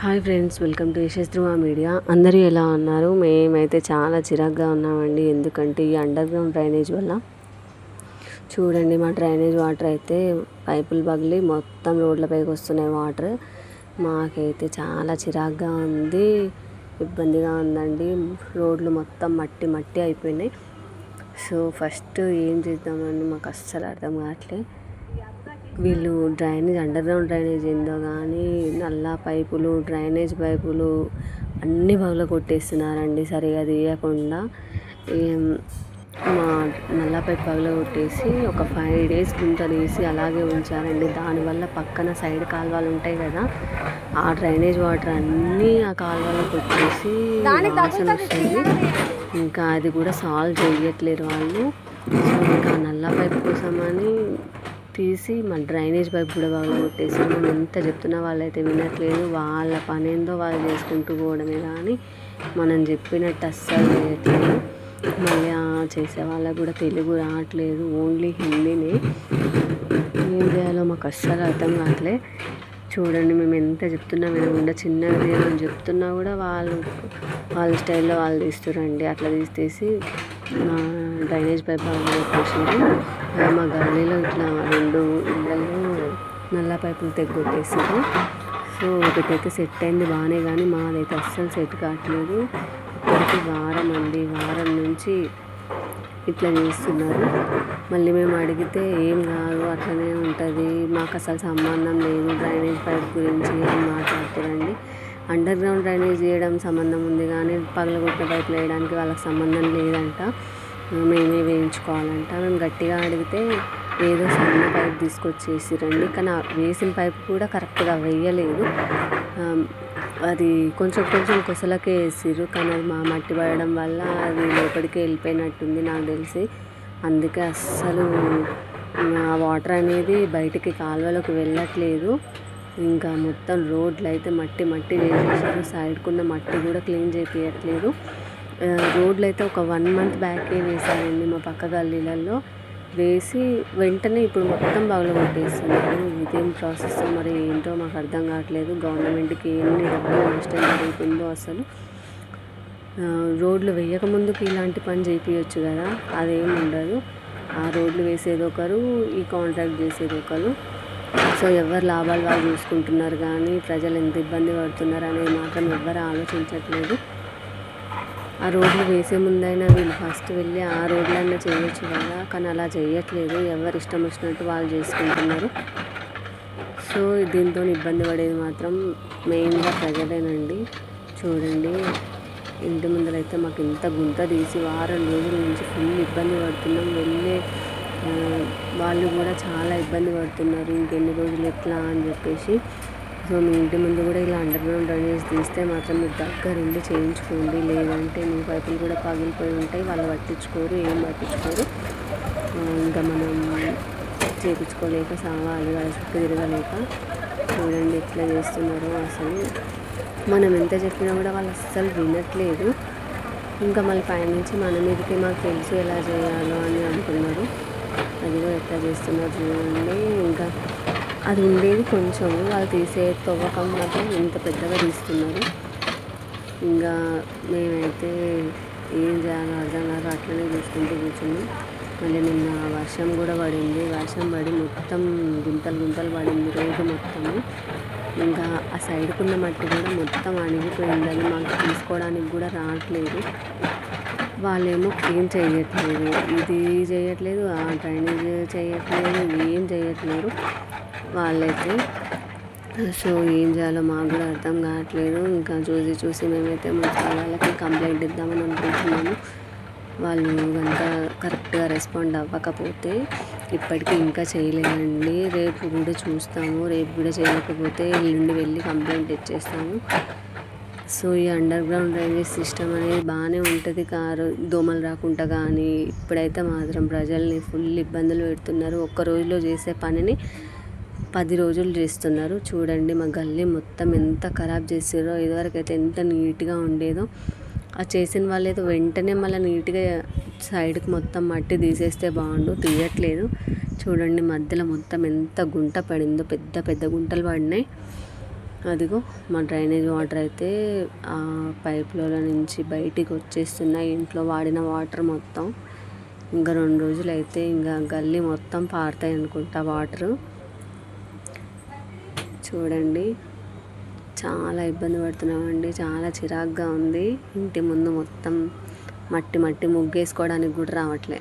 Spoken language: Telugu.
Hi friends, welcome to Yashas Dhruva media. అందరూ ఎలా ఉన్నారు? మేమైతే చాలా చిరాగ్గా ఉన్నామండి. ఎందుకంటే ఈ అండర్ గ్రౌండ్ డ్రైనేజ్ వల్ల చూడండి, మా డ్రైనేజ్ వాటర్ అయితే పైపులు పగిలి మొత్తం రోడ్లపైకి వస్తున్నాయి వాటర్. మాకైతే చాలా చిరాగ్గా ఉంది, ఇబ్బందిగా ఉందండి. రోడ్లు మొత్తం మట్టి మట్టి అయిపోయినాయి. సో ఫస్ట్ ఏం చేద్దామని మాకు అస్సలు అర్థం కావట్లేదు. వీళ్ళు డ్రైనేజ్ అండర్ గ్రౌండ్ డ్రైనేజ్ ఏందో కానీ నల్లా పైపులు, డ్రైనేజ్ పైపులు అన్నీ పగల కొట్టేస్తున్నారండి సరిగా తీయకుండా. మా నల్లా పైపు పగల కొట్టేసి ఒక 5 days గుంత తీసి అలాగే ఉంచారండి. దానివల్ల పక్కన సైడ్ కాలువలు ఉంటాయి కదా, ఆ డ్రైనేజ్ వాటర్ అన్నీ ఆ కాలువలో కొట్టేసి వాసన వస్తుంది. ఇంకా అది కూడా సాల్వ్ చేయట్లేరు వాళ్ళు. సో ఇంకా నల్లా పైపు కోసమని తీసి మా డ్రైనేజ్ పైప్ కూడా బాగా కొట్టేసి, మేము ఎంత చెప్తున్నా వాళ్ళైతే వినట్లేదు. వాళ్ళ పని ఏందో వాళ్ళు చేసుకుంటూ పోవడమే కానీ మనం చెప్పినట్టు అస్సలు చేయట్లేదు. మళ్ళీ చేసే వాళ్ళకు కూడా తెలుగు రావట్లేదు, ఓన్లీ హిందీనే. ఏం చేయాలో మాకు అస్సలు అర్థం కావట్లేదు. చూడండి, మేము ఎంత చెప్తున్నా వినకుండా చిన్నగా తీయమని చెప్తున్నా కూడా వాళ్ళ స్టైల్లో వాళ్ళు తీస్తురండి. అట్లా తీసేసి మా డ్రైనేజ్ పైప్ కొట్టేసింది. మా గల్లీలో ఇట్లా 2 ఇళ్ళల్లో నల్ల పైపులు తెగొట్టేసారు. సో ఒకటైతే సెట్ అయింది బాగానే, కానీ మాదైతే అస్సలు సెట్ కావట్లేదు. ఇప్పటికి వారం నుంచి ఇట్లా చేస్తున్నారు. మళ్ళీ మేము అడిగితే ఏం కాదు, అట్లనే ఉంటుంది, మాకు అసలు సంబంధం లేదు డ్రైనేజ్ పైప్ గురించి అని మాట్లాడుతారండి. అండర్ గ్రౌండ్ డ్రైనేజ్ చేయడం సంబంధం ఉంది కానీ పగలగొట్టిన పైపులు వేయడానికి వాళ్ళకి సంబంధం లేదంట. మేమే వేయించుకోవాలంట. మేము గట్టిగా అడిగితే ఏదో సన్న పైప్ తీసుకొచ్చేసిరండి, కానీ వేసిన పైప్ కూడా కరెక్ట్గా వేయలేదు. అది కొంచెం కొసలకే వేసిర్రు, కానీ అది మా మట్టి పడడం వల్ల అది లోపలికి వెళ్ళిపోయినట్టుంది నాకు తెలిసి. అందుకే అస్సలు ఆ వాటర్ అనేది బయటికి కాలువలోకి వెళ్ళట్లేదు. ఇంకా మొత్తం రోడ్లు అయితే మట్టి చేసేసారు. సైడ్కున్న మట్టి కూడా క్లీన్ చేయించట్లేదు. రోడ్లు అయితే ఒక 1 month బ్యాకే వేసారండి మా పక్క గల్లీలలో. వేసి వెంటనే ఇప్పుడు మొత్తం పగలగొట్టేస్తున్నారు. ఇదేం ప్రాసెస్ మరి ఏంటో మాకు అర్థం కావట్లేదు. గవర్నమెంట్కి ఎన్ని డబ్బులు నష్టం జరుగుతుందో అసలు. రోడ్లు వేయకముందుకు ఇలాంటి పని చేయించవచ్చు కదా, అదేం ఉండదు. ఆ రోడ్లు వేసేది ఒకరు, ఈ కాంట్రాక్ట్ చేసేది ఒకరు. సో ఎవరు లాభాలు వాళ్ళు చూసుకుంటున్నారు కానీ ప్రజలు ఎంత ఇబ్బంది పడుతున్నారు అనేది మాత్రం ఎవ్వరు ఆలోచించట్లేదు. ఆ రోడ్లు వేసే ముందైనా వీళ్ళు ఫస్ట్ వెళ్ళి ఆ రోడ్లన్నా చేయొచ్చు కదా, కానీ అలా చేయట్లేదు. ఎవరు ఇష్టం వచ్చినట్టు వాళ్ళు చేసుకుంటున్నారు. సో దీంతో ఇబ్బంది పడేది మాత్రం మెయిన్గా ప్రజలేనండి. చూడండి, ఇంటి ముందరైతే మాకు ఇంత గుంత తీసి వారం రోజుల నుంచి ఫుల్ ఇబ్బంది పడుతున్నాం. వెళ్ళే వాళ్ళు కూడా చాలా ఇబ్బంది పడుతున్నారు, ఇంకెన్ని రోజులు ఎట్లా అని చెప్పేసి. సో మీ ఇంటి ముందు కూడా ఇలా అండర్ గ్రౌండ్ డ్రైనేజ్ తీస్తే మాత్రం మీరు దగ్గరుండి చేయించుకోండి, లేదంటే మీ పైపులు కూడా పగిలిపోయి ఉంటాయి. వాళ్ళు పట్టించుకోరు, ఏం పట్టించుకోరు. ఇంకా మనం చేయించుకోలేక సావాలి, వాళ్ళ చుట్టూ తిరగలేక. చూడండి ఎట్లా చేస్తున్నారో అసలు. మనం ఎంత చెప్పినా కూడా వాళ్ళు అస్సలు వినట్లేదు. ఇంకా మళ్ళీ పైనుంచి మన మీదకి మాకు తెలుసు ఎలా చేయాలో అని అంటున్నారు. అదిగో ఎట్లా చేస్తున్నారు చూడండి. ఇంకా అది ఉండేది కొంచెం, వాళ్ళు తీసే తవ్వకం మాత్రం ఎంత పెద్దగా తీస్తున్నారు. ఇంకా మేమైతే ఏం చేయాలో అర్థం కాక అట్లనే చూసుకుంటూ కూర్చున్నాం. మళ్ళీ నిన్న వర్షం కూడా పడింది. వర్షం పడి మొత్తం గుంతలు పడింది రోడ్డు మొత్తము. ఇంకా ఆ సైడ్కున్న మట్టి కూడా మొత్తం అణిగిపోయిందని మాకు తీసుకోవడానికి కూడా రావట్లేదు. వాళ్ళేమో క్లీన్ చేయట్లేదు, ఇది చేయట్లేదు, ఆ డ్రైనేజ్ చేయట్లేదు, ఏం చేయట్లేదు వాళ్ళైతే. సో ఏం చేయాలో మాకు కూడా అర్థం కావట్లేదు. ఇంకా చూసి మేమైతే మున్సిపాలిటీకి కంప్లైంట్ ఇద్దామని అనుకుంటున్నాము. వాళ్ళు కనుక కరెక్ట్గా రెస్పాండ్ అవ్వకపోతే, ఇప్పటికీ ఇంకా చేయలేదండి, రేపు కూడా చూస్తాము. రేపు కూడా చేయకపోతే ఎల్లుండి వెళ్ళి కంప్లైంట్ ఇచ్చేస్తాము. సో ఈ అండర్ గ్రౌండ్ డ్రైనేజ్ సిస్టమ్ అనేది బాగానే ఉంటుంది, దోమలు రాకుండా. కానీ ఇప్పుడైతే మాత్రం ప్రజల్ని ఫుల్ ఇబ్బందులు పెడుతున్నారు. ఒక్క రోజులో చేసే పనిని 10 రోజులు చేస్తున్నారు. చూడండి మా గల్లీ మొత్తం ఎంత ఖరాబ్ చేసారో. ఇదివరకు అయితే ఎంత నీట్గా ఉండేదో. ఆ చేసిన వాళ్ళు అయితే వెంటనే మళ్ళీ నీట్గా సైడ్కి మొత్తం మట్టి తీసేస్తే బాగుండు, తీయట్లేదు. చూడండి మధ్యలో మొత్తం ఎంత గుంట పడిందో, పెద్ద గుంటలు పడినాయి. అదిగో మా డ్రైనేజ్ వాటర్ అయితే ఆ పైపులలో నుంచి బయటికి వచ్చేస్తున్నాయి. ఇంట్లో వాడిన వాటర్ మొత్తం. ఇంకా 2 రోజులు అయితే ఇంకా గల్లీ మొత్తం పారుతాయి అనుకుంటా వాటరు. చూడండి, చాలా ఇబ్బంది పడుతున్నామండి. చాలా చిరాకుగా ఉంది. ఇంటి ముందు మొత్తం మట్టి ముగ్గేసుకోవడానికి కూడా రావట్లే.